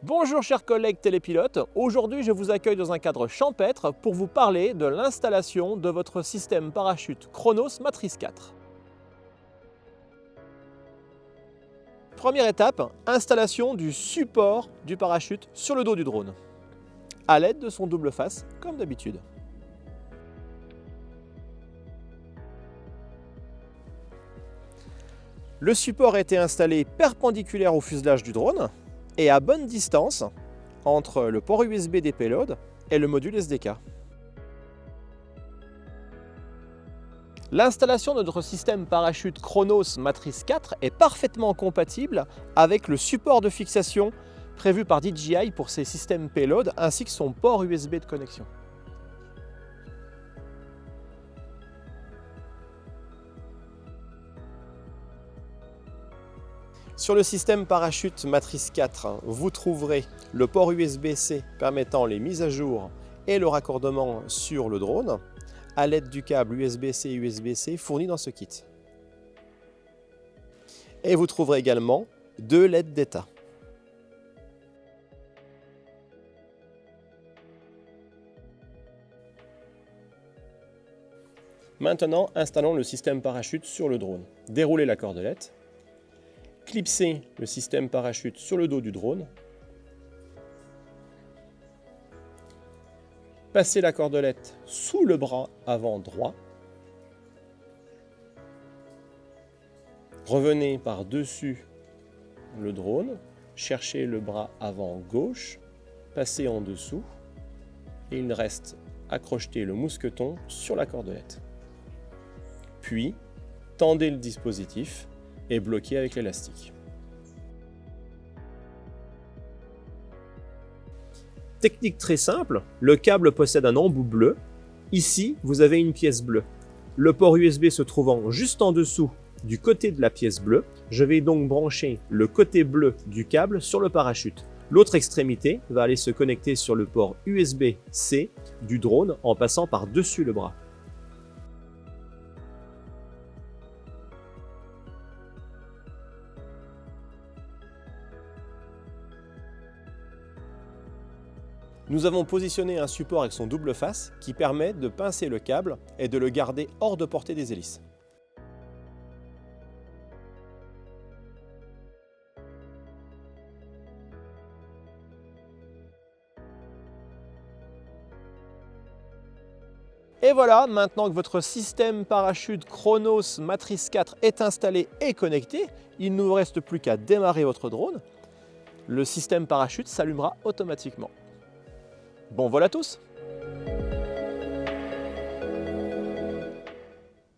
Bonjour chers collègues télépilotes, aujourd'hui je vous accueille dans un cadre champêtre pour vous parler de l'installation de votre système parachute Chronos Matrice 4. Première étape, installation du support du parachute sur le dos du drone, à l'aide de son double face comme d'habitude. Le support a été installé perpendiculaire au fuselage du drone et à bonne distance entre le port USB des payloads et le module SDK. L'installation de notre système parachute Chronos Matrice 4 est parfaitement compatible avec le support de fixation prévu par DJI pour ses systèmes payload ainsi que son port USB de connexion. Sur le système parachute Matrice 4, vous trouverez le port USB-C permettant les mises à jour et le raccordement sur le drone à l'aide du câble USB-C et USB-C fourni dans ce kit. Et vous trouverez également deux LED d'état. Maintenant, installons le système parachute sur le drone. Déroulez la cordelette. Clipsez le système parachute sur le dos du drone. Passez la cordelette sous le bras avant droit. Revenez par-dessus le drone. Cherchez le bras avant gauche. Passez en dessous. Et il reste à crocheter le mousqueton sur la cordelette. Puis, tendez le dispositif et bloqué avec l'élastique. Technique très simple, le câble possède un embout bleu. Ici, vous avez une pièce bleue. Le port USB se trouvant juste en dessous du côté de la pièce bleue, je vais donc brancher le côté bleu du câble sur le parachute. L'autre extrémité va aller se connecter sur le port USB-C du drone en passant par-dessus le bras. Nous avons positionné un support avec son double face qui permet de pincer le câble et de le garder hors de portée des hélices. Et voilà, maintenant que votre système parachute Chronos Matrice 4 est installé et connecté, il ne vous reste plus qu'à démarrer votre drone. Le système parachute s'allumera automatiquement. Bon vol à tous!